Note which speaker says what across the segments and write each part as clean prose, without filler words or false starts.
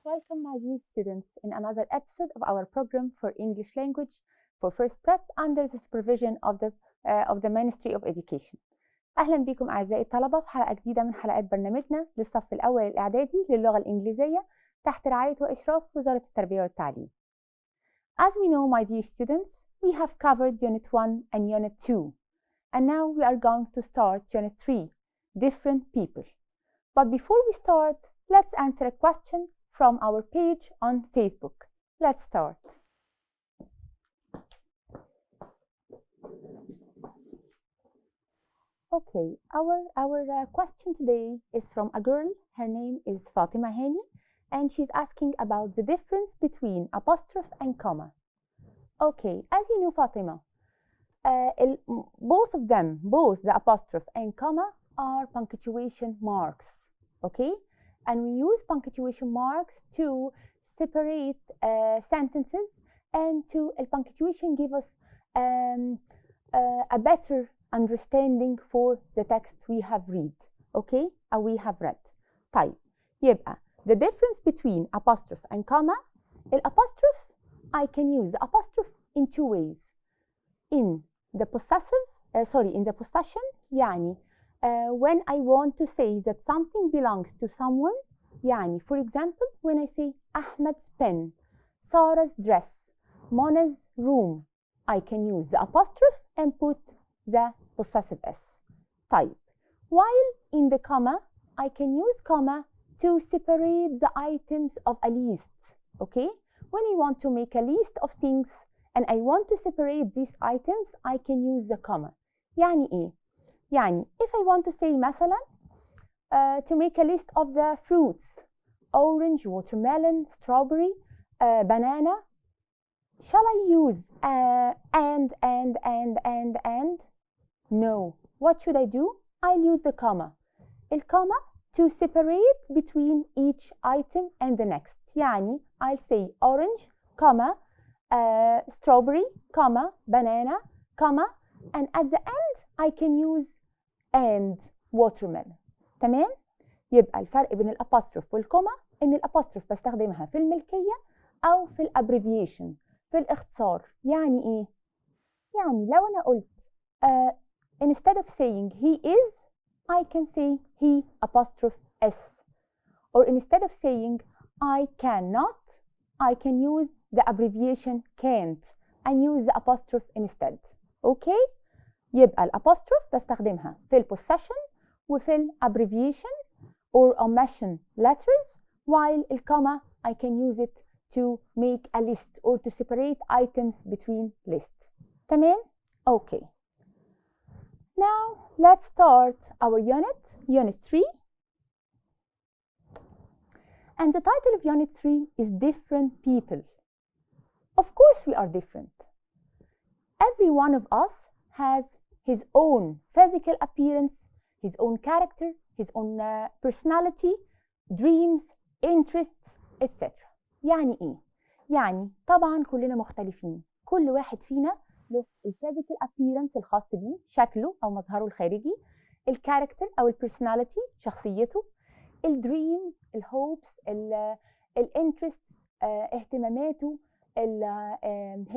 Speaker 1: Welcome, my dear students, in another episode of our program for English language for first prep under the supervision of the Ministry of Education. أهلا بكم أعزائي الطلبة في حلقة جديدة من حلقات برنامجنا للصف الأول الإعدادي للغة الإنجليزية تحت رعاية وإشراف وزارة التربية والتعليم. As we know, my dear students, we have covered Unit 1 and Unit 2, and now we are going to start Unit 3, Different People. But before we start, let's answer a question from our page on Facebook. Let's start. Okay, our question today is from a girl. Her name is Fatima Hani, and she's asking about the difference between apostrophe and comma. Okay, as you know, Fatima, both the apostrophe and comma are punctuation marks, okay? And we use punctuation marks to separate sentences, and punctuation give us a better understanding for the text we have read, okay? Or we have read. طيب, يبقى the difference between apostrophe and comma, الapostrophe, I can use the apostrophe in two ways. In the possession, يعني when I want to say that something belongs to someone, يعني for example when I say Ahmed's pen, Sarah's dress, Mona's room, I can use the apostrophe and put the possessive s. طيب, while in the comma, I can use comma to separate the items of a list, okay? When I want to make a list of things and I want to separate these items, I can use the comma. يعني إيه؟ يعني if I want to say مثلا to make a list of the fruits, orange, watermelon, strawberry, banana, shall I use and? No. What should I do? I'll use the comma. El comma to separate between each item and the next. يعني I'll say orange, comma, strawberry, comma, banana, comma, and at the end I can use and watermelon. تمام؟ يبقى الفرق بين الابوستروف والكوما ان الابوستروف بستخدمها في الملكية او في الابريفيشن، في الاختصار. يعني ايه؟ يعني لو انا قلت instead of saying he is, I can say he apostrophe s. Or instead of saying I cannot, I can use the abbreviation can't and use the apostrophe instead. Okay? يبقى الابوستروف بستخدمها في البوسيشن وفي الابريفيشن or omission letters, while الكوما I can use it to make a list or to separate items between lists. تمام؟ Okay. Now let's start our unit 3. And the title of unit 3 is Different People. Of course we are different. Every one of us has his own physical appearance, his own character, his own personality, dreams, interests, etc. يعني ايه؟ يعني طبعا كلنا مختلفين. كل واحد فينا له الفيزيكال appearance الخاص بيه، شكله او مظهره الخارجي، الكاركتر او البرسوناليتي شخصيته، الدريمز، الهوبس، الانترستس، اهتماماته،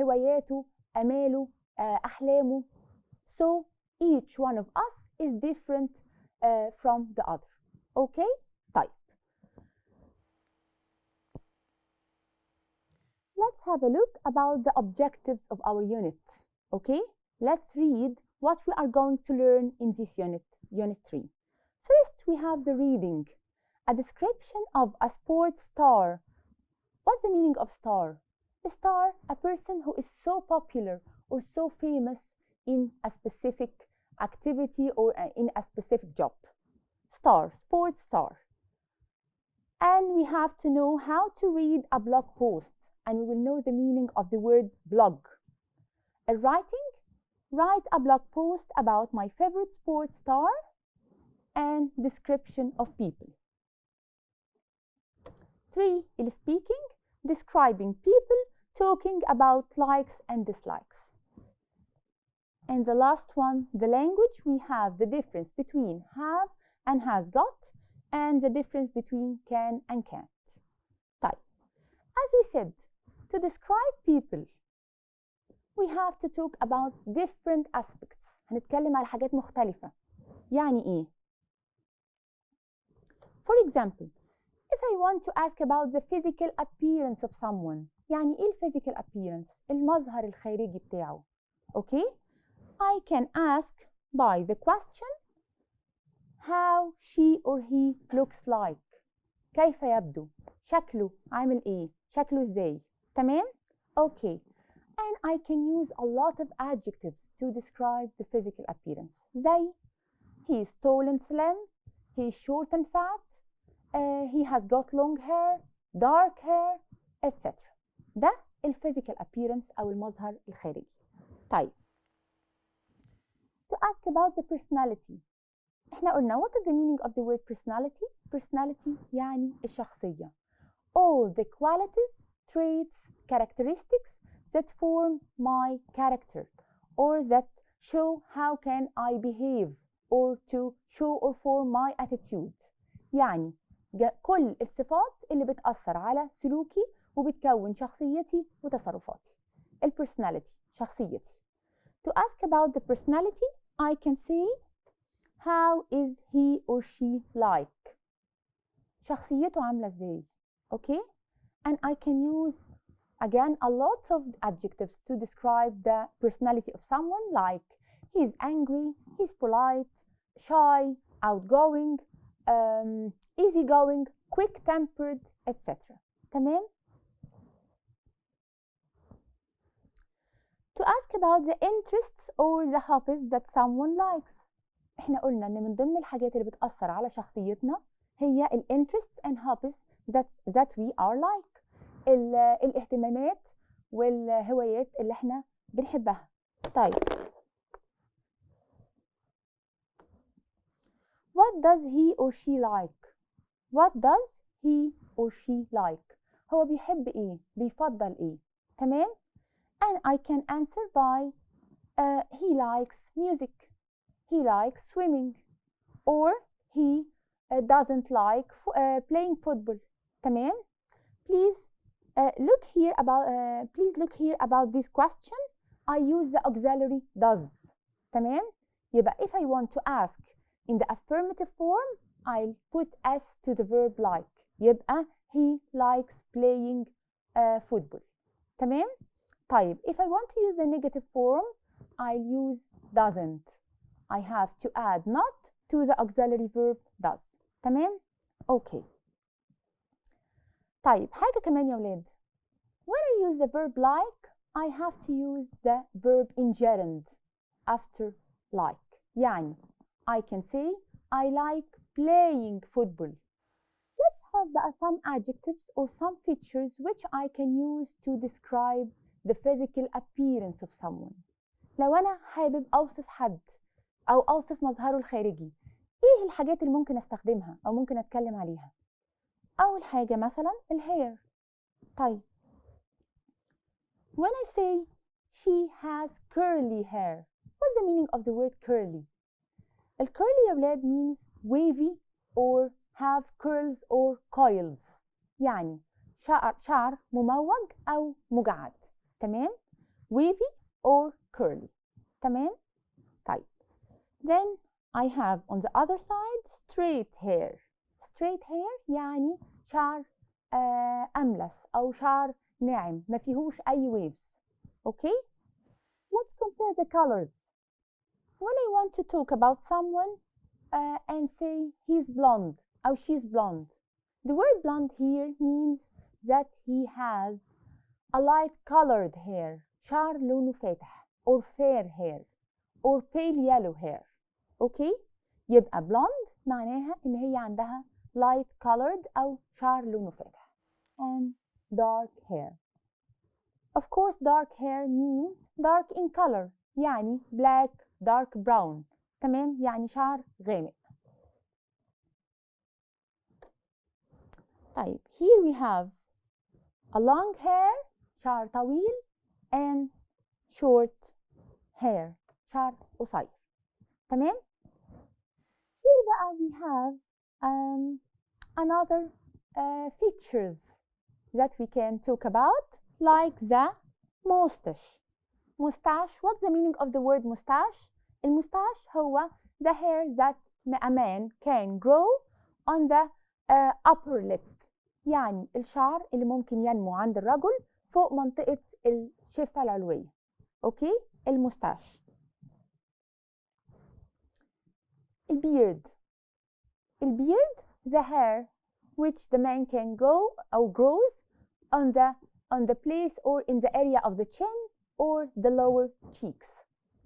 Speaker 1: هواياته، اماله، احلامه. So each one of us is different from the other. Okay? طيب. Let's have a look about the objectives of our unit. Okay? Let's read what we are going to learn in this unit 3. First, we have the reading. A description of a sports star. What's the meaning of star? A star, a person who is so popular or so famous in a specific activity or in a specific job. Star, sports star. And we have to know how to read a blog post, and we will know the meaning of the word blog. Writing, write a blog post about my favorite sports star and description of people. 3. Speaking, describing people, talking about likes and dislikes. And the last one, the language, we have the difference between have and has got, and the difference between can and can't. طيب, as we said, to describe people we have to talk about different aspects. هنتكلم على حاجات مختلفة. يعني إيه؟ For example, if I want to ask about the physical appearance of someone, يعني إيه physical appearance؟ المظهر الخارجي بتاعه. Okay? I can ask by the question how she or he looks like. كيف يبدو؟ شكله عامل إيه؟ شكله إزاي؟ تمام؟ Okay. And I can use a lot of adjectives to describe the physical appearance. زي he is tall and slim, he is short and fat, he has got long hair, dark hair, etc. ده physical appearance أو المظهر الخارجي. طيب. To ask about the personality. احنا قلنا what is the meaning of the word personality? Personality يعني الشخصية. All the qualities, traits, characteristics that form my character or that show how can I behave or to show or form my attitude. يعني كل الصفات اللي بتأثر على سلوكي وبتكون شخصيتي وتصرفاتي. personality شخصيتي. To ask about the personality, I can say how is he or she like. شخصيته عاملة ازاي. Okay? And I can use again a lot of adjectives to describe the personality of someone, like he's angry, he's polite, shy, outgoing, easygoing, quick-tempered, etc. تمام? To ask about the interests or the hobbies that someone likes. احنا قلنا ان من ضمن الحاجات اللي بتأثر على شخصيتنا هي interests and hobbies that we are like. الاهتمامات والهوايات اللي احنا بنحبها. طيب. What does he or she like? What does he or she like? هو بيحب ايه؟ بيفضل ايه؟ تمام؟ And I can answer by he likes music, he likes swimming, or he doesn't like playing football. تمام؟ Please look here about this question. I use the auxiliary does. تمام؟ يبقى if I want to ask in the affirmative form, I'll put s to the verb like. يبقى he likes playing football. تمام؟ طيب if I want to use the negative form, I'll use doesn't. I have to add not to the auxiliary verb does. تمام؟ Okay. طيب حاجة كمان يا ولاد. When I use the verb like, I have to use the verb in gerund after like. يعني I can say I like playing football. Let's have بقى some adjectives or some features which I can use to describe the physical appearance of someone. لو أنا حابب أوصف حد أو أوصف مظهره الخارجي، إيه الحاجات اللي ممكن أستخدمها أو ممكن أتكلم عليها؟ أول حاجة مثلا الhair. طيب when I say she has curly hair, what's the meaning of the word curly? curly يا ولاد means wavy or have curls or coils. يعني شعر مموج أو مجعد. تمام؟ wavy or curly. تمام؟ طيب. Then I have on the other side straight hair. straight hair يعني شعر أملس أو شعر ناعم ما فيهوش أي waves. Okay? Let's compare the colors. When I want to talk about someone and say he's blonde or she's blonde, the word blonde here means that he has a light colored hair, شعر لونه فاتح, or fair hair, or pale yellow hair. Okay? يبقى blonde معناها إن هي عندها light colored أو شعر لونه فاتح. And dark hair. Of course, dark hair means dark in color. يعني black, dark brown. تمام؟ يعني شعر غامق. طيب, here we have a long hair, شعر طويل, and short hair, شعر قصير. تمام؟ Here بقى we have another features that we can talk about, like the mustache. Mustache, what's the meaning of the word mustache? المستاش هو the hair that a man can grow on the upper lip. يعني الشعر اللي ممكن ينمو عند الرجل فوق منطقة الشفة العلوية. اوكي؟ المستاش. البيرد. البيرد the hair which the man can grow or grows on the place or in the area of the chin or the lower cheeks.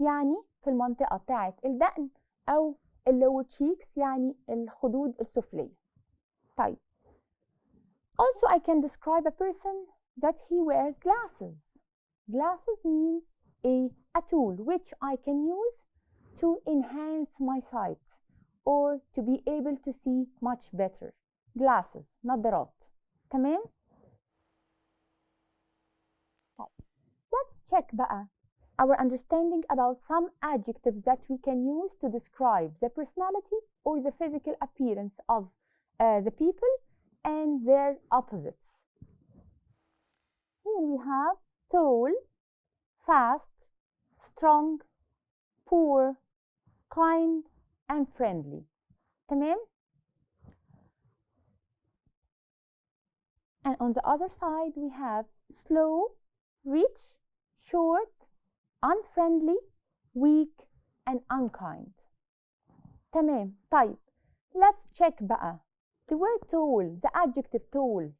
Speaker 1: يعني في المنطقة بتاعة الدقن أو lower cheeks يعني الخدود السفلية. طيب. Also I can describe a person that he wears glasses. Glasses means a tool which I can use to enhance my sight or to be able to see much better. Glasses, نظارات. تمام؟ طيب. Let's check بقى our understanding about some adjectives that we can use to describe the personality or the physical appearance of the people and their opposites. Here we have tall, fast, strong, poor, kind, and friendly. تمام؟ And on the other side we have slow, rich, short, unfriendly, weak, and unkind. تمام. طيب. Let's check بقى. The word tall, the adjective tall.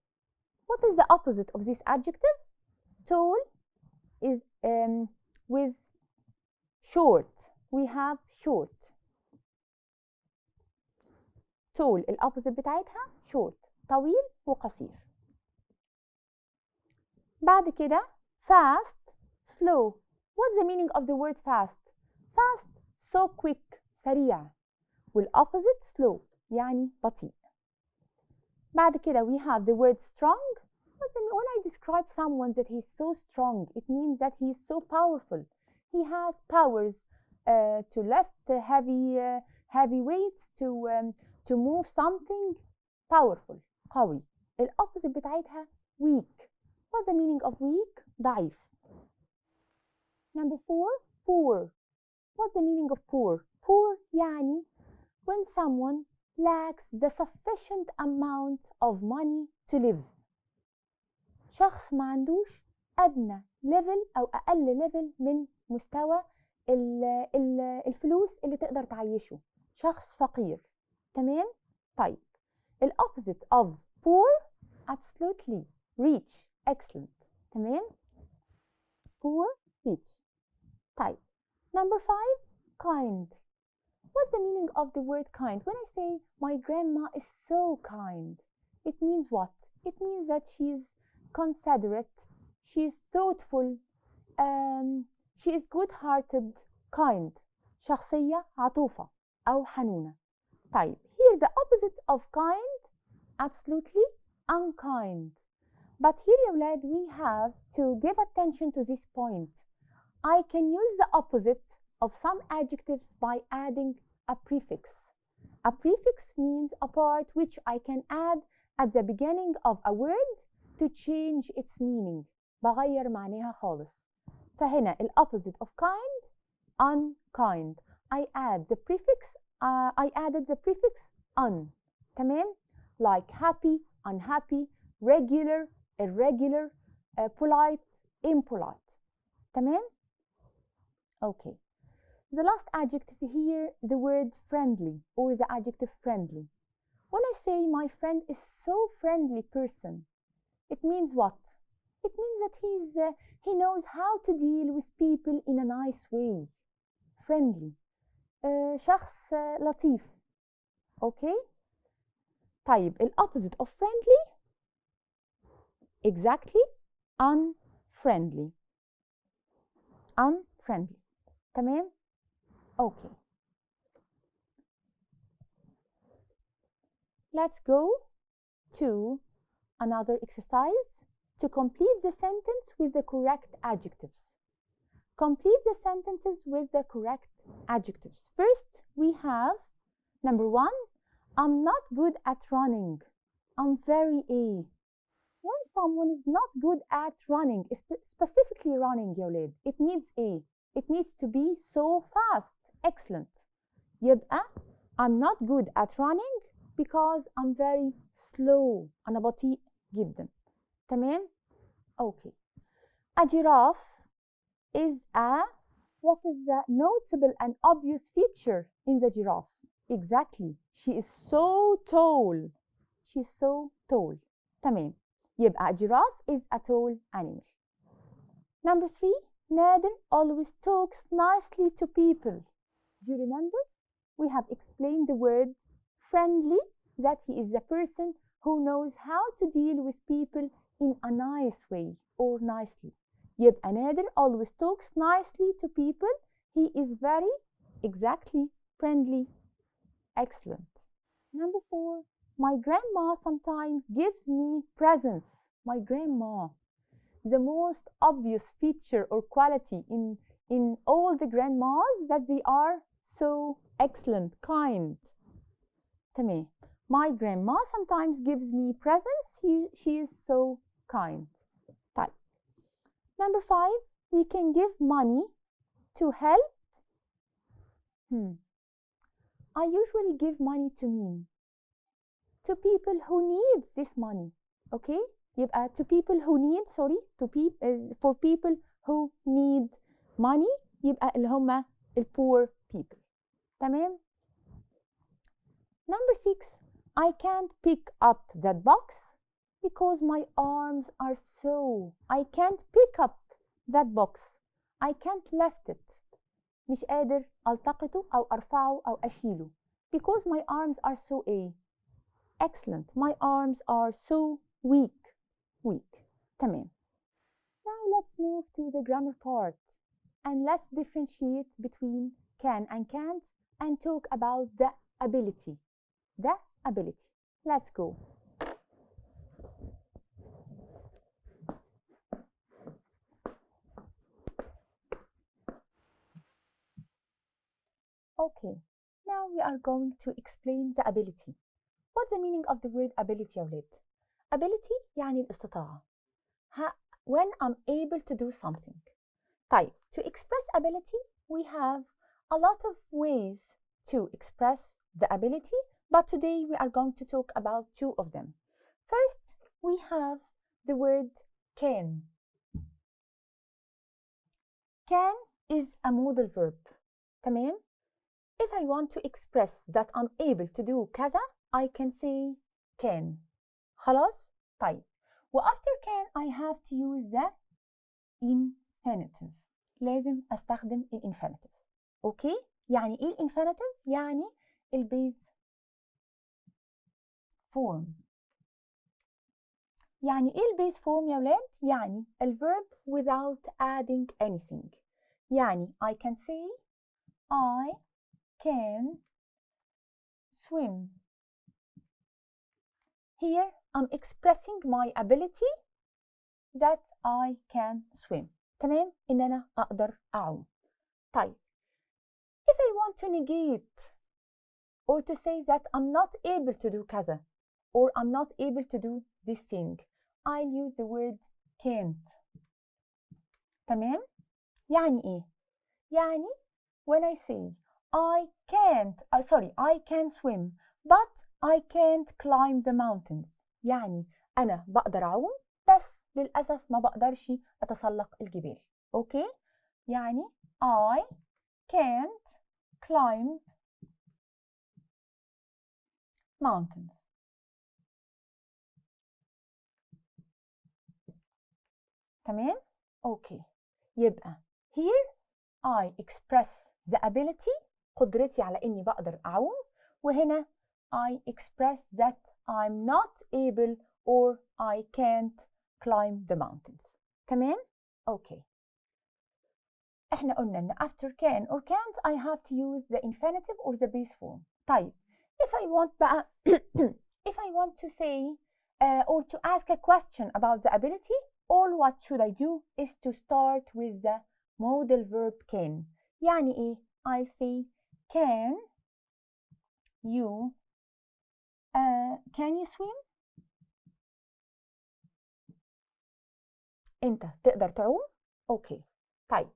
Speaker 1: What is the opposite of this adjective? Tall is with short. We have short. tall الopposite بتاعتها short. طويل وقصير. بعد كده fast, slow. What's the meaning of the word fast? Fast, so quick, سريع. والopposite slow يعني بطيء. بعد كده we have the word strong. When I describe someone that he's so strong, it means that he's so powerful. He has powers to lift heavy weights, to move something. Powerful, قوي. الopposite بتاعتها weak. What's the meaning of weak? ضعيف. Number 4, poor. What's the meaning of poor? Poor يعني when someone lacks the sufficient amount of money to live. شخص ما عندوش أدنى level أو أقل level من مستوى الفلوس اللي تقدر تعيشه. شخص فقير. تمام؟ طيب. الopposite of poor absolutely rich. Excellent. تمام؟ poor, rich. طيب. Number 5, kind. What's the meaning of the word kind? When I say my grandma is so kind, it means what? It means that she's considerate, she's thoughtful, she is good-hearted, kind. شخصية عطوفة أو حنونة. طيب. Here the opposite of kind, absolutely unkind. But here يا ولاد we have to give attention to this point. I can use the opposite of some adjectives by adding a prefix. A prefix means a part which I can add at the beginning of a word to change its meaning. بغير معناها خالص. فهنا opposite of kind, unkind. I added the prefix un. تمام؟ Like happy, unhappy, regular, irregular, polite, impolite. تمام؟ Okay. The last adjective here, the word friendly or the adjective friendly. When I say my friend is so friendly person, it means what? It means that he knows how to deal with people in a nice way. Friendly. شخص لطيف. Okay? طيب opposite of friendly? Exactly. Unfriendly. Unfriendly. تمام؟ Okay. Let's go to another exercise to complete the sentence with the correct adjectives. Complete the sentences with the correct adjectives. First, we have number 1, I'm not good at running. I'm very A. When someone is not good at running, specifically running يا ولاد, it needs a. It needs to be so fast. Excellent. يبقى I'm not good at running because I'm very slow. أنا بطيء جدا. تمام؟ Okay. A giraffe is what is the noticeable and obvious feature in the giraffe? Exactly. She is so tall. She's so tall. تمام. يبقى a giraffe is a tall animal. Number 3. Nader always talks nicely to people. Do you remember? We have explained the word friendly, that he is the person who knows how to deal with people in a nice way or nicely. يبقى Nader always talks nicely to people. He is very, exactly, friendly. Excellent. Number 4. My grandma sometimes gives me presents. My grandma. The most obvious feature or quality in all the grandmas that they are so excellent, kind. تمام. My grandma sometimes gives me presents. She is so kind. طيب. Number 5. We can give money to help. I usually give money to me. To people who need this money. Okay? يبقى to people who need, for people who need money, يبقى اللي هم poor people. تمام? Number 6. I can't pick up that box because my arms are so. I can't pick up that box. I can't lift it. مش قادر ألتقطه أو أرفعه أو أشيله. Because my arms are so Excellent. My arms are so weak. تمام. Now let's move to the grammar part and let's differentiate between can and can't and talk about the ability. The ability. Let's go. Okay. Now we are going to explain the ability. What's the meaning of the word ability يا ولاد؟ Ability يعني الاستطاعة. When I'm able to do something. طيب, to express ability, we have a lot of ways to express the ability, but today we are going to talk about 2 of them. First, we have the word can. Can is a modal verb. تمام? If I want to express that I'm able to do كذا, I can say can. خلاص؟ طيب. وafter can I have to use the infinitive. لازم أستخدم الانفينيتيف. أوكي؟ يعني إيه الانفينيتيف؟ يعني البيز فورم. يعني إيه البيز فورم يا ولاد؟ يعني الverb without adding anything. يعني I can say I can swim. Here I'm expressing my ability that I can swim. تمام؟ إن أنا أقدر أعوم. طيب. If I want to negate or to say that I'm not able to do كذا or I'm not able to do this thing, I'll use the word can't. تمام؟ يعني إيه؟ يعني when I say I can swim but I can't climb the mountains. يعني أنا بقدر أعوم بس للأسف ما بقدرش أتسلق الجبال. أوكي؟ يعني I can't climb mountains. تمام؟ أوكي. يبقى here I express the ability, قدرتي على إني بقدر أعوم. وهنا I express that I'm not able or I can't climb the mountains. تمام؟ أوكي. إحنا قلنا إن after can or can't I have to use the infinitive or the base form. طيب. If I want بقى if I want to say or to ask a question about the ability, all what should I do is to start with the modal verb can. يعني إيه؟ I'll say can you swim? أنت تقدر تعوم؟ أوكي. طيب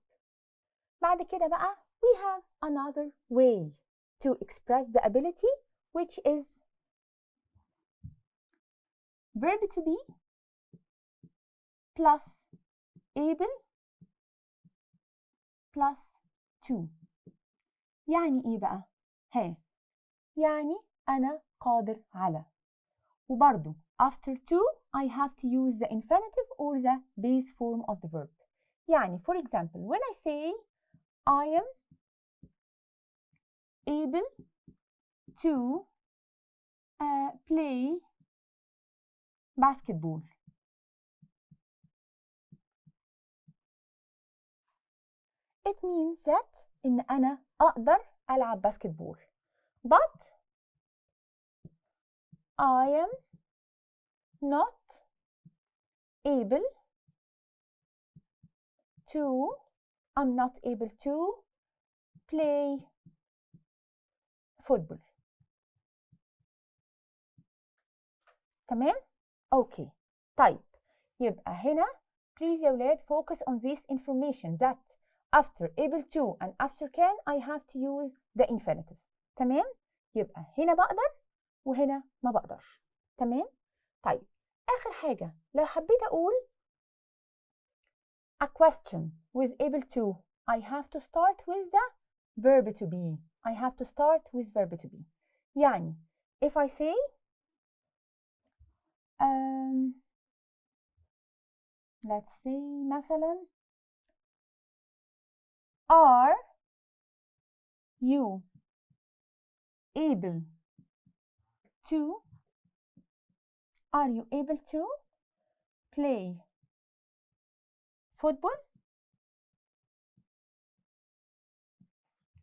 Speaker 1: بعد كده بقى we have another way to express the ability, which is verb to be plus able plus to. يعني إيه بقى؟ يعني أنا قادر على، وبرضو after to I have to use the infinitive or the base form of the verb. يعني for example when I say I am able to play basketball. It means that إن أنا أقدر ألعب باسكتبول. But I am not able to play football. تمام؟ أوكي. طيب يبقى هنا please يا ولاد focus on this information that after able to and after can I have to use the infinitive. تمام؟ يبقى هنا بقدر وهنا ما بقدرش. تمام؟ طيب آخر حاجة لو حبيت أقول a question with able to I have to start with the verb to be. I have to start with verb to be. يعني if I say let's say مثلا are you able to play football.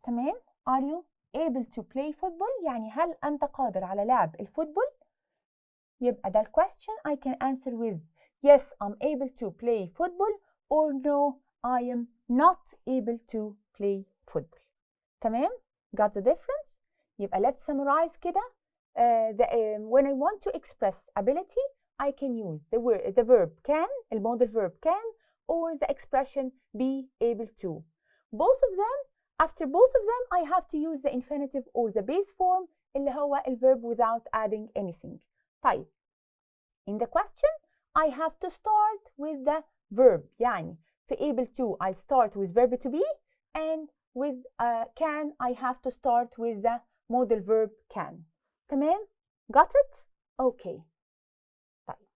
Speaker 1: تمام؟ are you able to play football يعني هل أنت قادر على لعب الفوتبول؟ يبقى ده question I can answer with yes I'm able to play football or no I am not able to play football. تمام؟ got the difference؟ يبقى let's summarize كده. When I want to express ability I can use the verb can, المودal verb can, or the expression be able to. Both of them, after both of them I have to use the infinitive or the base form اللي هو الverb without adding anything. طيب in the question I have to start with the verb. يعني في able to I'll start with verb to be, and with can I have to start with the modal verb can. تمام؟ got it? Okay. طيب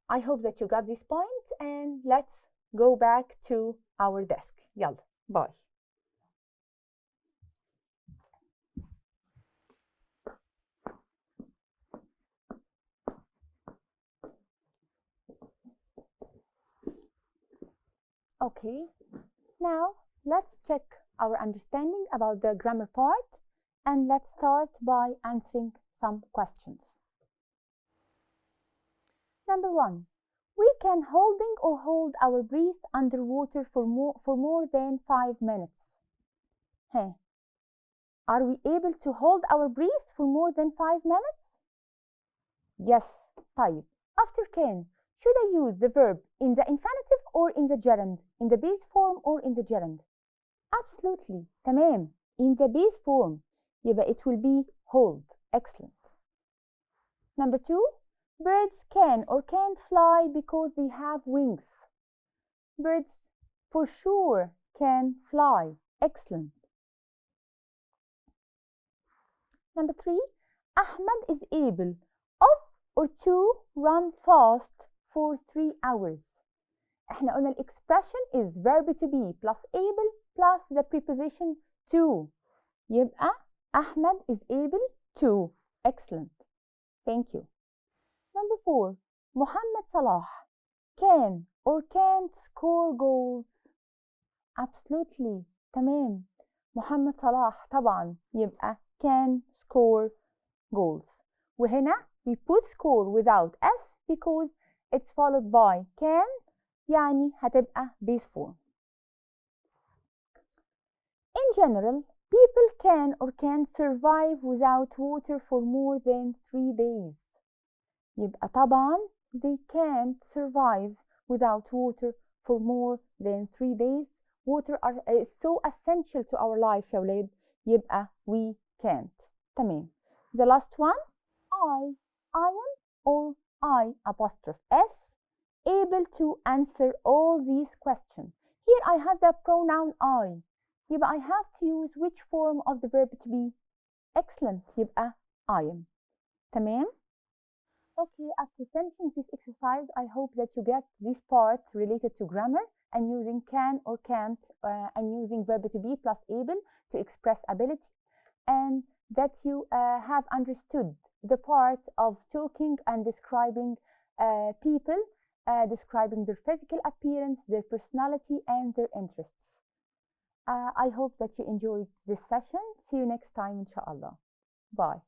Speaker 1: I hope that you got this point and let's go back to our desk. يلا باي. Okay, now let's check our understanding about the grammar part, and let's start by answering some questions. Number 1. We can hold our breath underwater for more than 5 minutes. Are we able to hold our breath for more than 5 minutes? Yes. طيب after can should I use the verb in the infinitive or in the gerund, in the base form or in the gerund? Absolutely. تمام. In the base form. يبقى it will be hold. Excellent. Number 2. Birds can or can't fly because they have wings. Birds for sure can fly. Excellent. Number 3. Ahmed is able of or to run fast for 3 hours. احنا قلنا expression is verb to be plus able plus the preposition to. يبقى Ahmed is able to. Excellent. Thank you. Number 4. Mohammed Salah can or can't score goals. Absolutely. تمام. محمد صلاح طبعا يبقى can score goals. وهنا we put score without s because it's followed by can, يعني هتبقى base form. In general, people can or can't survive without water for more than 3 days. يبقى طبعا they can't survive without water for more than 3 days. Water is so essential to our life يا ولاد. يبقى we can't. تمام. The last one. I am or I apostrophe S able to answer all these questions. Here I have the pronoun I. يبقى I have to use which form of the verb to be? Excellent. يبقى I am. تمام. Okay, after finishing this exercise, I hope that you get this part related to grammar and using can or can't and using verb to be plus able to express ability, and that you have understood the part of talking and describing people, describing their physical appearance, their personality, and their interests. I hope that you enjoyed this session. See you next time, inshallah. Bye.